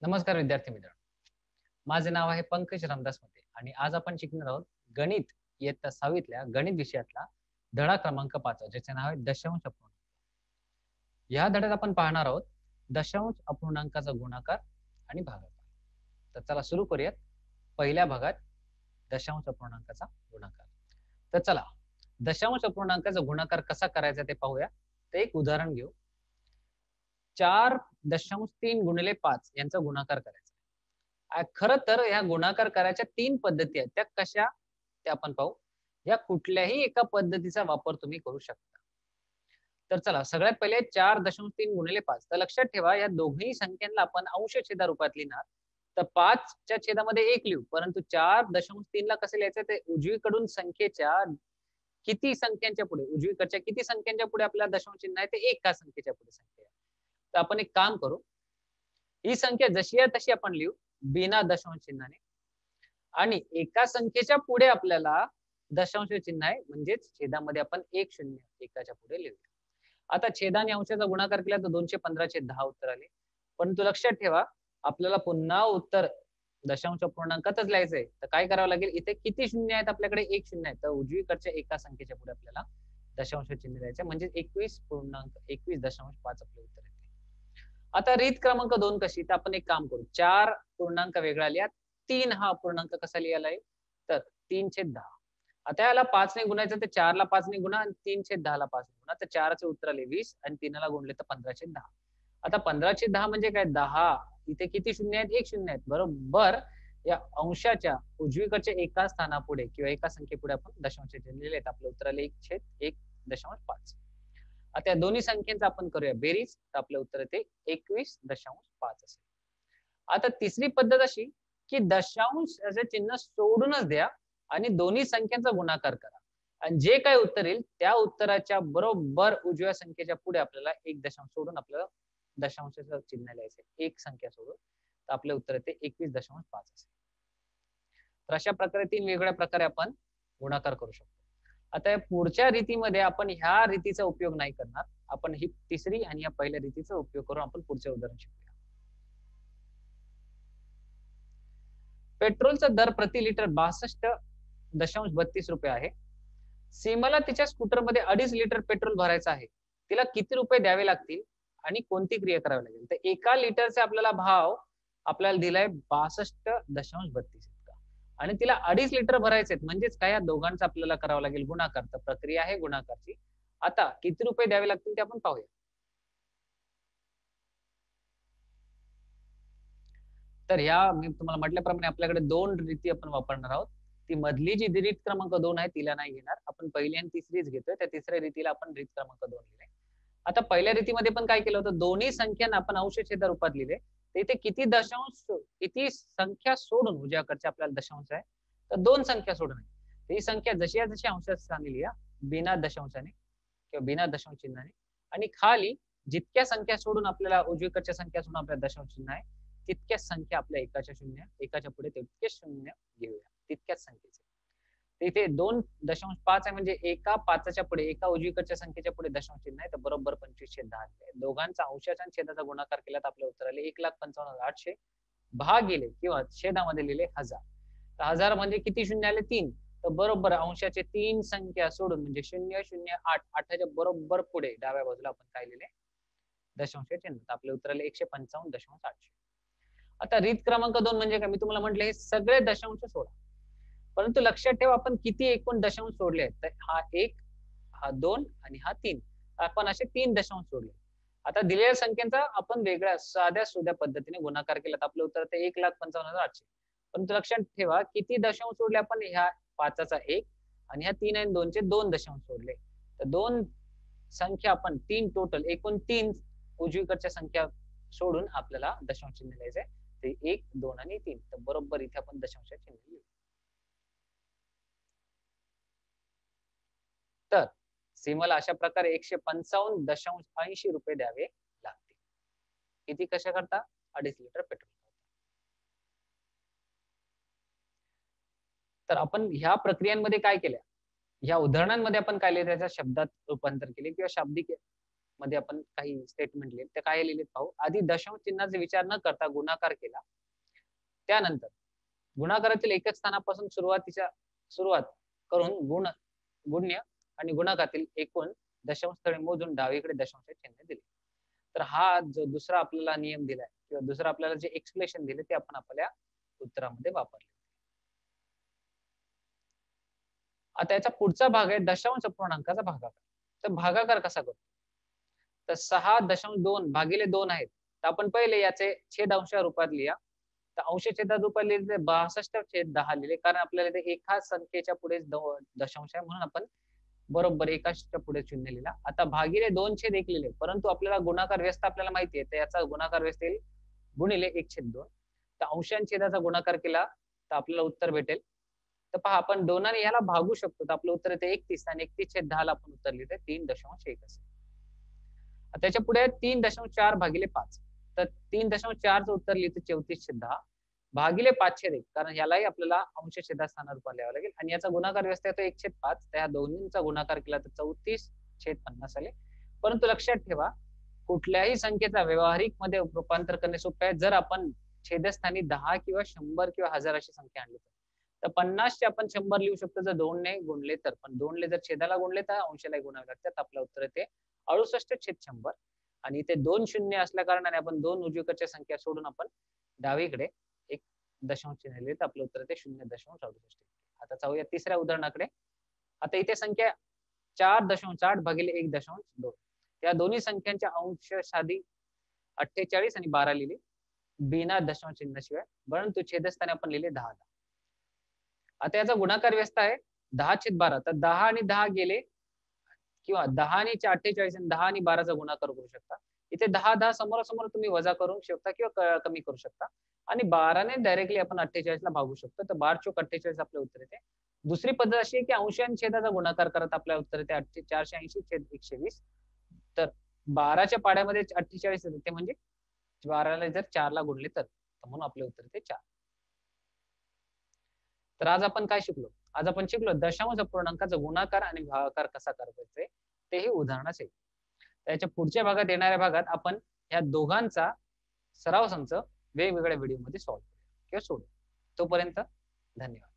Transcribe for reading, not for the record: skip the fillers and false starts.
नमस्कार विद्यार्थी मित्रांनो. माझे नाव आहे पंकज रामदास मते आणि आज आपण शिकणार आहोत गणित इयत्ता 6वीतल्या गणित विषयातला धडा क्रमांक 5 ज्याचे नाव आहे दशांश अपूर्णांक. या धड्यात आपण पाहणार आहोत दशांश अपूर्णांकाचा गुणाकार आणि भागाकार. तर चला सुरू करूयात पहिल्या भागात दशांश अपूर्णांकाचा गुणाकार. तर चला दशांश अपूर्णांकाचा गुणाकार कसा करायचा ते पाहूया. तर एक उदाहरण घेऊ. 4.3 गुणिले 5 यांचा गुणाकार करायचा. खरं तर या गुणाकार करायच्या 3 पद्धती आहेत. त्या कशा ते आपण पाहू. या कुठल्याही एका पद्धतीचा वापर तुम्ही करू शकता. तर चला सगळ्यात पहिले 4.3 गुणिले 5. तर लक्षात ठेवा या दोघी संख्यांना आपण अंश छेदा रूपात लिहिणार. तर 5 च्या छेदामध्ये 1 लिहू, परंतु 4.3 ला कसं लिहायचं ते उजवीकडून संख्येच्या किती संख्यांच्या पुढे उजवीकडच्या किती संख्यांच्या पुढे आपल्याला दशांश चिन्ह आहे ते एका संख्येच्या पुढे संख्या आहे. तर आपण एक काम करू. ही संख्या जशी आहे तशी आपण लिहू बिना दशांश चिन्हाने आणि एका संख्येच्या पुढे आपल्याला दशांश चिन्ह आहे म्हणजेच छेदामध्ये आपण 1 0 एकाच्या पुढे लिहूया. आता छेदाने अंशाचा गुणाकार केला तर 215/10 उत्तर आले. परंतु लक्षात ठेवा आपल्याला पुन्हा उत्तर दशांश अपूर्णांकातच लिहायचंय. तर काय करावं लागेल इथे किती शून्य आहेत आपल्याकडे 1 0 आहे. तर उजवीकडच्या एका संख्येच्या पुढे आपल्याला दशांश चिन्ह द्यायचं म्हणजे 21.5 आपले उत्तर येते. आता रीत क्रमांक 2 कशी तर आपण एक काम करू. 4 पूर्णांक वेगळा लिहा. 3 हा पूर्णांक कसा लिहायला आहे तर 3/10. आता याला 5 ने गुणायचं तर 4 ला 5 ने गुणा आणि 3/10 ला 5 ने गुणा. तर 4 चे उत्तर आले 20 आणि 3 ला गुणले तर 15/10. आता 15/10 म्हणजे काय 10. इथे किती शून्य आहेत 1 शून्य आहेत बरोबर. या अंशाच्या उजवीकडच्या एका स्थानापुढे किंवा एका संख्येपुढे आपण दशांश चिन्ह लिहिले. आपलं उत्तर आले 1/1.5. आता या दोन्ही संख्येचा आपण करूया बेरीज तर आपलं उत्तर येते 21.5 असेल. आता तिसरी पद्धत अशी की दशांश असे चिन्ह सोडूनच द्या आणि दोन्ही संख्यांचा गुणाकार करा आणि जे काय उत्तर येईल त्या उत्तराच्या बरोबर उजव्या संख्येच्या पुढे आपल्याला एक दशांश सोडून आपल्याला दशांशाचं चिन्ह लिहायचं. एक संख्या सोडून तर आपले उत्तर येते 21.5 असेल. तर अशा प्रकारे 3 वेगवेगळ्या प्रकारे आपण गुणाकार करू शकतो. आता या पुढच्या रीतीमध्ये आपण ह्या रीतीचा उपयोग नाही करणार. आपण ही तिसरी आणि या पहिल्या रीतीचा उपयोग करून आपण पुढचे उदाहरण शिकूया. पेट्रोलचा दर प्रति लिटर 62.32 रुपये आहे. सीमाला तिच्या स्कूटरमध्ये 2.5 लिटर पेट्रोल भरायचं आहे. तिला किती रुपये द्यावे लागतील आणि कोणती क्रिया करावी लागेल. तर एका लिटरचा आपल्याला भाव आपल्याला दिलाय 62.32 इतका आणि तिला 2.5 लिटर भरायचे म्हणजेच काय या दोघांचा आपल्याला करावं लागेल गुणाकार. तर प्रक्रिया आहे गुणाकारची. आता किती रुपये द्यावे लागतील ते आपण पाहूया. तर ह्या मी तुम्हाला म्हटल्याप्रमाणे आपल्याकडे 2 रीती आपण वापरणार आहोत. ती मधली जी रीत क्रमांक 2 आहे तिला नाही घेणार. आपण पहिली आणि तिसरीच घेतोय. त्या तिसऱ्या रीतीला आपण रीत क्रमांक 2 लिहिलंय. आता पहिल्या रीतीमध्ये पण काय केलं होतं दोन्ही संख्यांना आपण अंश छेद रूपात लिहिले. तर इथे किती दशांश किती संख्या सोडून उजव्याकडच्या आपल्याला दशांश आहे तर 2 संख्या सोडून आहे. ही संख्या जशी आहे तशी अंशात स्थानी लिहा बिना दशांशाने किंवा बिना दशांश चिन्हाने आणि खाली जितक्या संख्या सोडून आपल्याला उजवीकडच्या संख्या सोडून आपल्याला दशांश चिन्ह आहे तितक्याच संख्या आपल्या एकाच्या पुढे तितकेच शून्य घेऊया तितक्याच संख्येचे. इथे 2.5 आहे म्हणजे एका 5च्या पुढे एका उजवीकडच्या संख्येच्या पुढे दशांश चिन्ह आहे तर बरोबर 25/10. दोघांचा अंशाचा आणि छेदाचा गुणाकार केला तर आपल्या उत्तर आले 1,55,800 भागिले किंवा छेदामध्ये लिहिले 1000. तर 1000 म्हणजे किती शून्य आले 3. तर बरोबर अंशाचे 3 संख्या सोडून म्हणजे 008 8च्या बरोबर पुढे डाव्या बाजूला आपण काय लिहिले दशांश चिन्ह. तर आपले उत्तर आले 155.800. आता रीत क्रमांक 2 म्हणजे काय मी तुम्हाला म्हटलं हे सगळे दशांश सोडा. परंतु लक्षात ठेवा आपण किती एकूण दशांश सोडले आहेत. तर हा 1 हा 2 आणि हा 3 आपण असे 3 दशांश सोडले. आता दिलेल्या संख्यांचा आपण वेगळ्या साध्या सुध्या पद्धतीने गुणाकार केला तर आपलं उत्तर ते 1,55,800. परंतु लक्षात ठेवा किती दशांश सोडले आपण ह्या 5चा 1 आणि ह्या 3 आणि 2 चे 2 दशांश सोडले. तर 2 संख्या आपण 3 टोटल एकूण 3 उजवीकडच्या संख्या सोडून आपल्याला दशांश चिन्ह लिहायचंय. ते 1 2 आणि 3 तर बरोबर इथे आपण दशांश चिन्ह लिहू. तर सीमाला अशा प्रकारे 155.80 रुपये द्यावे लागतील. किती कशा करता 2.5 लिटर पेट्रोल. तर आपण ह्या प्रक्रियांमध्ये काय केल्या ह्या उदाहरणांमध्ये आपण काय लिहिले त्याच्या शब्दात रूपांतर केले किंवा शाब्दिक मध्ये आपण काही स्टेटमेंट लिहिले ते काय लिहिले पाहू. आधी दशांश चिन्हाचा विचार न करता गुणाकार केला. त्यानंतर गुणाकारातील एकक स्थानापासून सुरुवात करून गुण्य आणि गुणाकारातील एकूण दशांश स्थळे मोजून डावीकडे दशांश चिन्ह दिले. तर हा जो दुसरा आपल्याला नियम दिलाय किंवा दुसरा आपल्याला जे एक्सप्लेनेशन दिले ते आपण आपल्या उत्तरामध्ये वापरले. आता याचा पुढचा भाग आहे दशांश अपूर्णांकाचा भागाकार. तर भागाकार कसा करतो. तर 6.2 भागिले 2 आहेत. तर आपण पहिले याचे छेदांश रूपात लिहा. तर अंश छेदात रूपात लिहिले 62/10 लिहिले, कारण आपल्याला ते एका संख्येच्या पुढे दशांश आहे म्हणून आपण बरोबर एकाच्या पुढे शून्य लिहिला. आता भागिले 2/1 लिहिले, परंतु आपल्याला गुणाकार व्यस्त आपल्याला माहिती आहे, तर याचा गुणाकार व्यस्त येईल गुणिले 1/2. तर अंशांछेदाचा गुणाकार केला तर आपल्याला उत्तर भेटेल. तर पहा आपण 2 याला भागू शकतो, तर आपलं उत्तर येते 31 आणि 31/10 ला आपण उत्तर लिहिते 3.1 असेल. त्याच्या पुढे 3.4 भागिले 5. तर 3.4 चं उत्तर लिहिते 34/10 भागिले 5/1, कारण यालाही आपल्याला अंश छेदात स्थानारूपात लिहावं लागेल आणि याचा गुणाकार व्यस्त येतो 1/5. त्या दोन्हींचा गुणाकार केला तर 34/50 आले. परंतु लक्षात ठेवा, कुठल्याही संख्येचा व्यावहारिक मध्ये रूपांतर करणे सोपे आहे जर आपण छेदस्थानी 10 किंवा 100 किंवा 1000 अशी संख्या आणली तर 50 चे आपण 100 लिहू शकतो जर 2 ने गुणले तर, पण 2 ने जर छेदाला गुणले तर अंशाला गुणावे लागतात. आपलं उत्तर येते 68/100 आणि इथे 2 शून्य असल्या कारणाने आपण 2 उजवीकडच्या संख्या सोडून आपण डावीकडे एक दशांश चिन्ह लिहिले तर आपलं उत्तर येते 0.68. आता जाऊया तिसऱ्या उदाहरणाकडे. आता इथे संख्या 4.8 भागिले 1.2. या दोन्ही संख्यांच्या अंश साधी 48 आणि 12 लिहिले बिना दशांश चिन्हाशिवाय, परंतु छेदस्थानी आपण लिहिले 10. आता याचा गुणाकार व्यस्त आहे 10/12. तर 10 आणि 10 गेले किंवा 10 आणि 48 आणि 10 आणि 12चा गुणाकार करू शकता. इथे 10 समोरासमोर तुम्ही वजा करू शकता किंवा कमी करू शकता आणि 12 ने डायरेक्टली आपण 48 ला भागू शकतो. तर 12×48 आपले उत्तर येते. दुसरी पद्धत अशी आहे की अंश आणि छेदाचा गुणाकार करत आपल्या उत्तर येते 480/120. तर 12च्या पाड्यामध्ये 48 येते, म्हणजे 12ला जर 4 ला गुणले तर म्हणून आपले उत्तर येते 4. तर आज आपण काय शिकलो. आज आपण शिकलो दशांश अपूर्णांकाचा गुणाकार आणि भागाकार कसा करायचा तेही उदाहरण असेल. त्याच्या पुढच्या भागात येणाऱ्या भागात आपण या दोघांचा सराव संच वेगवेगळ्या व्हिडिओ मध्ये सॉल्व्ह किंवा सोडू. तोपर्यंत धन्यवाद.